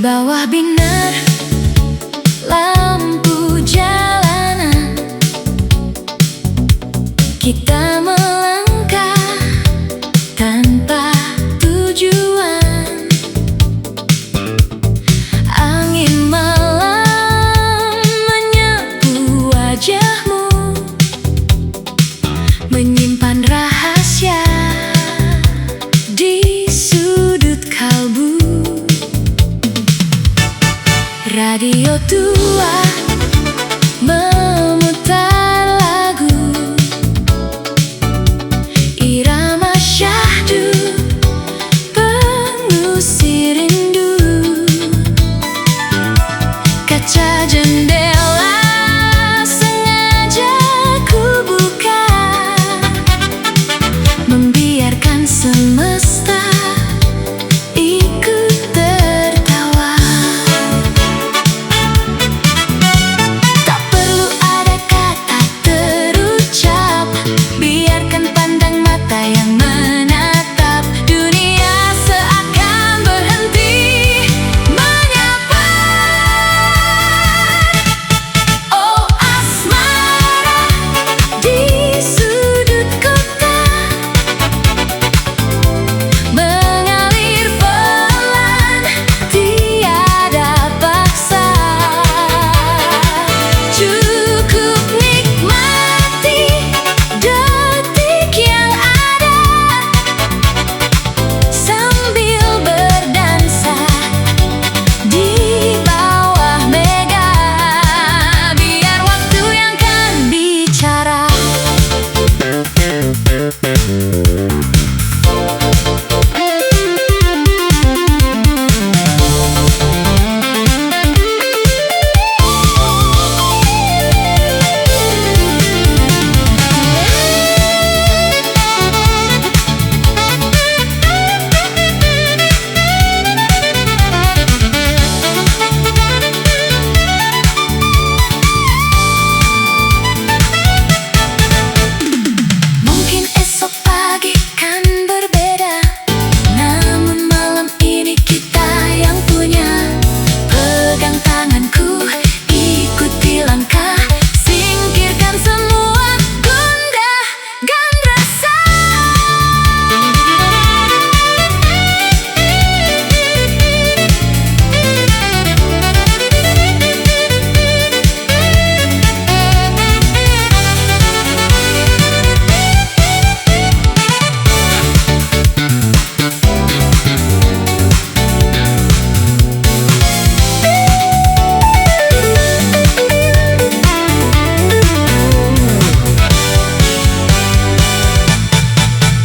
Di bawah binar lampu jalanan, kita melangkah tanpa tujuan. Angin malam menyapu wajahmu, menyimpan rahasia di sudut kalbu. Radio tua memutar lagu, irama syahdu pengusir rindu. Kaca jendela sengaja ku buka, membiarkan semesta ikut tertawa. Tak perlu ada kata terucap, biarkan pandang mata yang menatap. Dunia seakan berhenti menyapa. Oh asmara di sudut kota, mengalir pelan tiada paksa. Cukup nikmati detik yang ada, sambil berdansa di bawah mega. Biar waktu yang kan bicara. Mungkin esok pagi kan berbeda, namun malam ini kita yang punya. Pegang tanganku, ikuti langkah, singkirkan semua gundah ganrasa.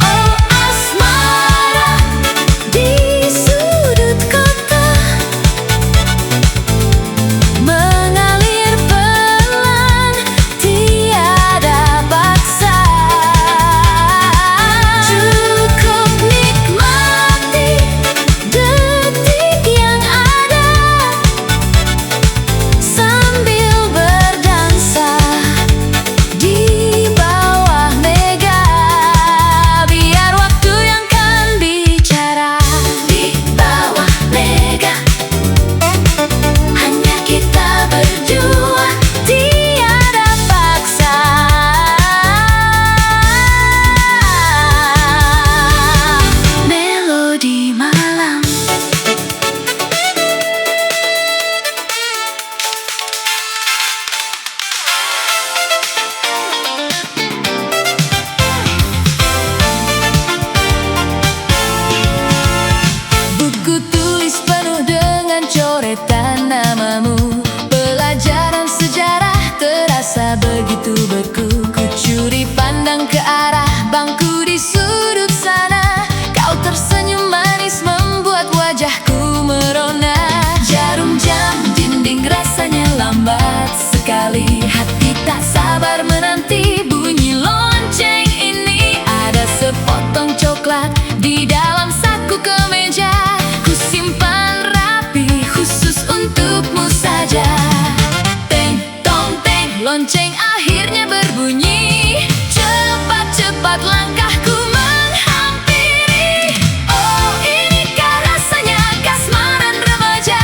Oh asmara di sudut kota, mengalir pelan tiada paksa. Cukup nikmati detik yang ada, sambil berdansa di bawah mega. Biar waktu yang kan bicara. Di bawah mega hanya kita berdua, tiada paksa. Melodi malam. Buku tulis penuh dengan coretan namamu, pelajaran sejarah terasa begitu beku. Ku curi pandang ke arah bangku di sudut sana, kau tersenyum manis membuat wajahku merona. Jarum jam dinding rasanya lambat sekali, hati tak sabar menanti bunyi lonceng ini. Ada sepotong coklat di dalam saku kemeja, ku simpan rapi khusus untukmu saja. Teng tong teng, lonceng akhirnya berbunyi. Cepat-cepat langkahku menghampiri. Oh inikah rasanya kasmaran remaja.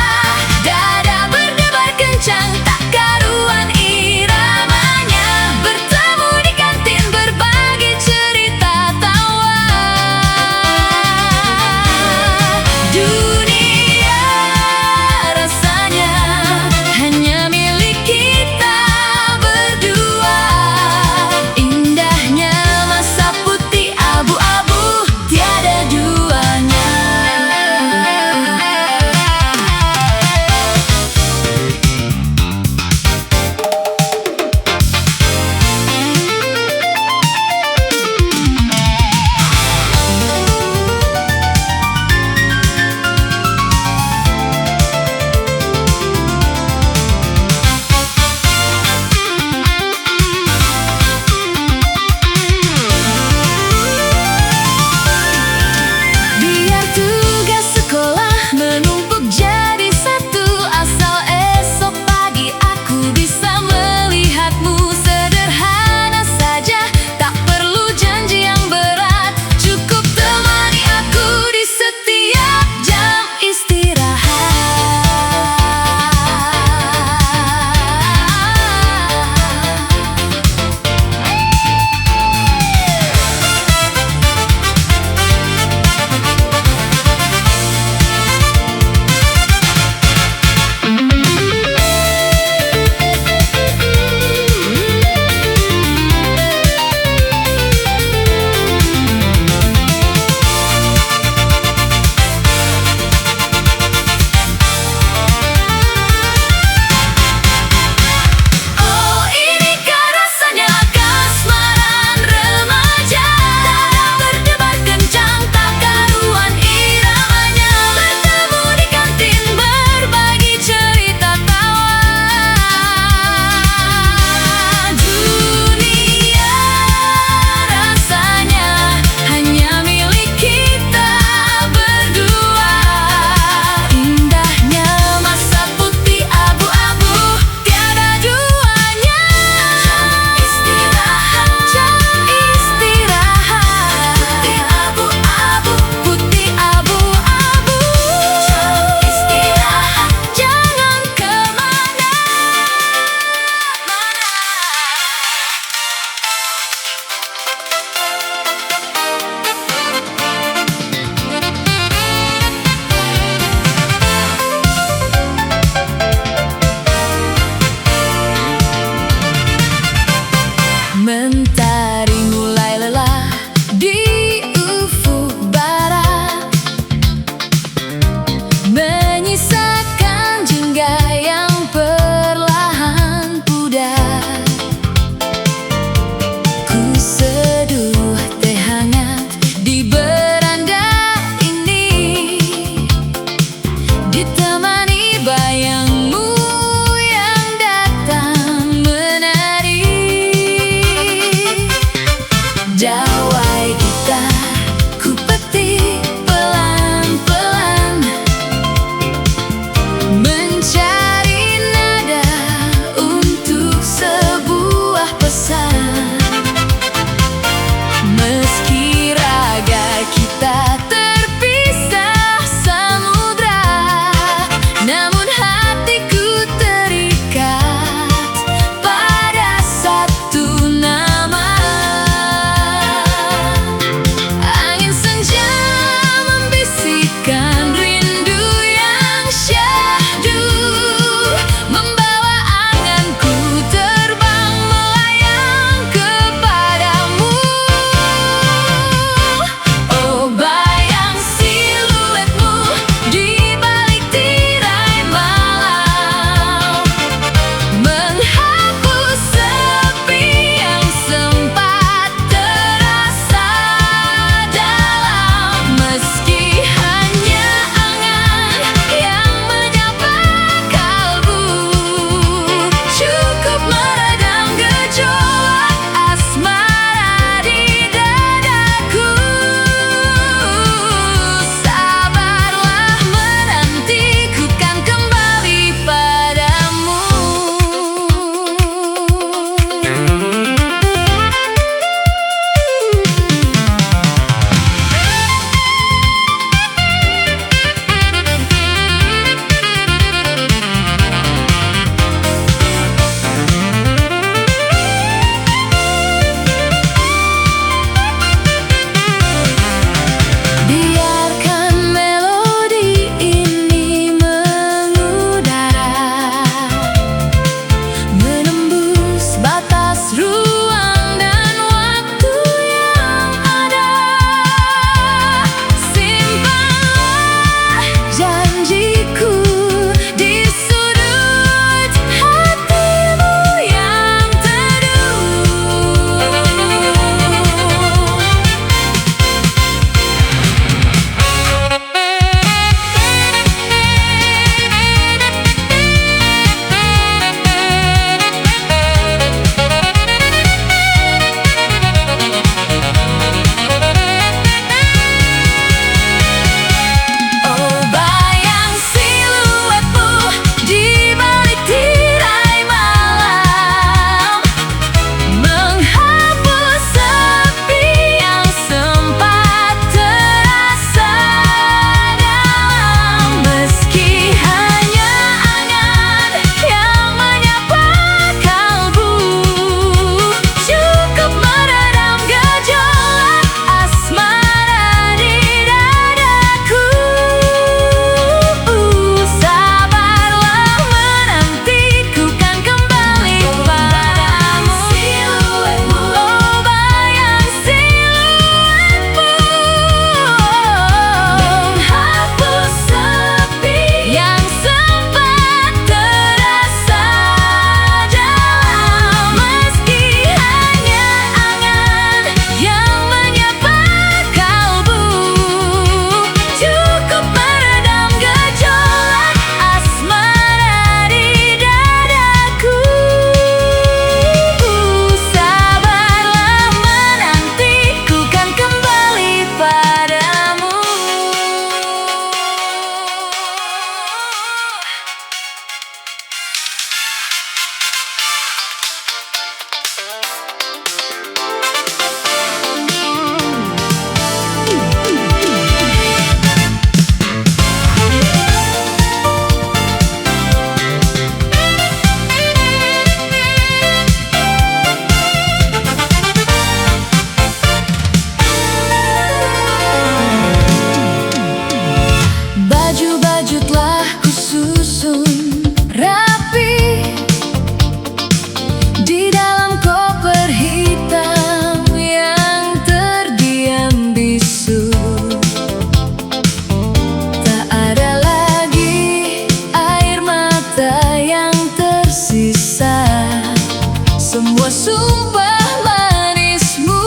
Semua sumpah manismu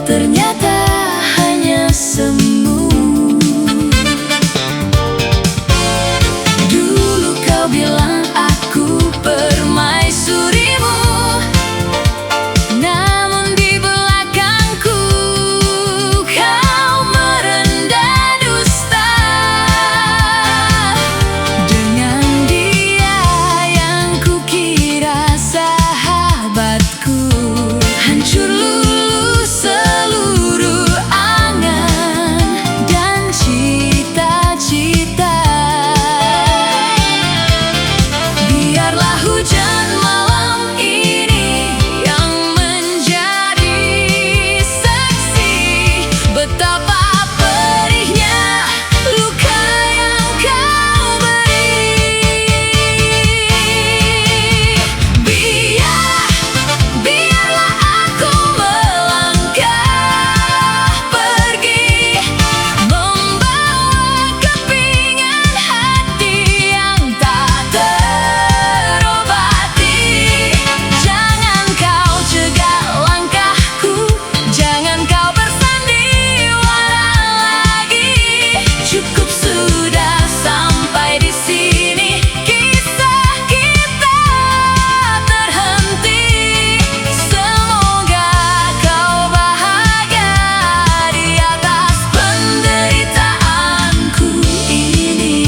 ternyata hanya semu. Dulu kau bilang aku permaisurimu, namun di belakangku kau merendah dusta. Dengan dia yang kukira sahabatku, hancur luluh seluruh angan dan cita-cita. Biarlah hujan malam ini yang menjadi saksi betapa perihnya luka yang kau beri. Biarlah aku melangkah pergi, membawa kepingan hati yang tak terobati. Jangan kau cegah langkahku, jangan kau bersandiwara lagi. Cukup sudah sampai di sini, kisah kita terhenti. Semoga kau bahagia di atas penderitaanku ini.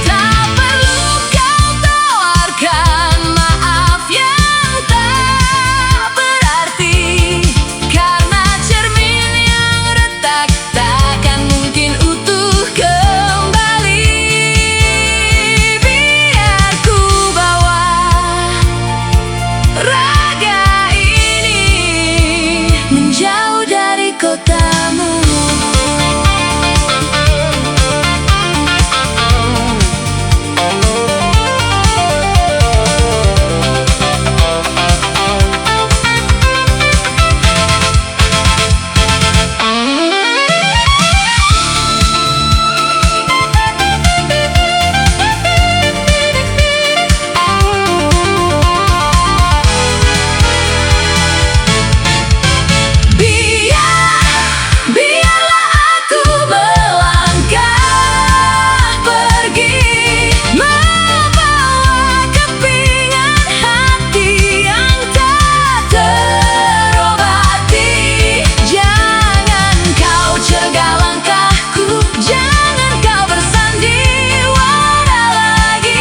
Tak perlu kau tawarkan maaf yang tak berarti, karena cermin yang retak takkan mungkin utuh kembali. Biar ku bawa raga ini menjauh dari kotamu. Biarlah aku melangkah pergi, membawa kepingan hati yang tak terobati. Jangan kau cegah langkahku, jangan kau bersandiwara lagi.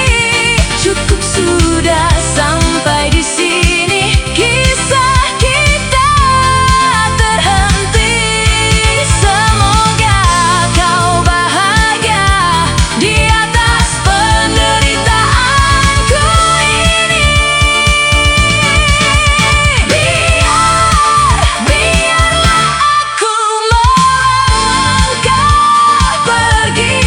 Cukup sudah sampai di sini, kisah kita terhenti. Semoga kau bahagia di atas penderitaanku ini. Biarlah aku melangkah pergi,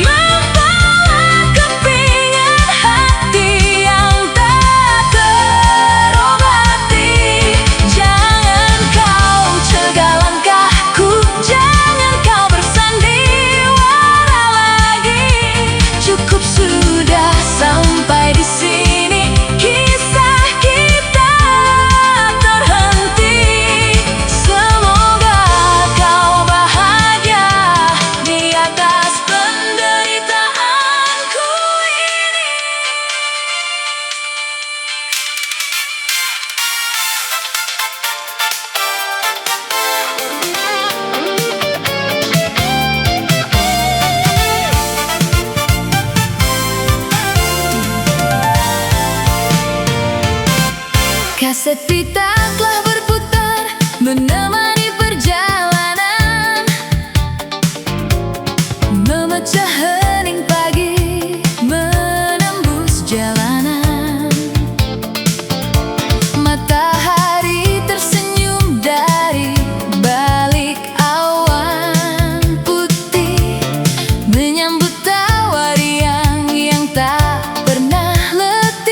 membawa kepingan hati yang tak terobati. Jangan kau cegah langkahku, jangan kau bersandiwara lagi. Cukup sudah sampai di sini, kisah kita terhenti. Semoga kau bahagia di atas penderitaanku ini. Kaset pita telah berputar menemani perjalanan, memecah hening pagi menembus jalanan. Matahari tersenyum dari balik awan putih, menyambut tawa riang yang tak pernah letih.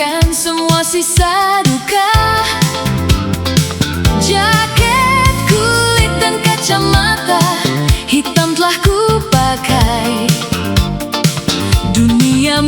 menghilangkan semua sisa duka. Jaket kulit dan kacamata hitam telah ku pakai. Dunia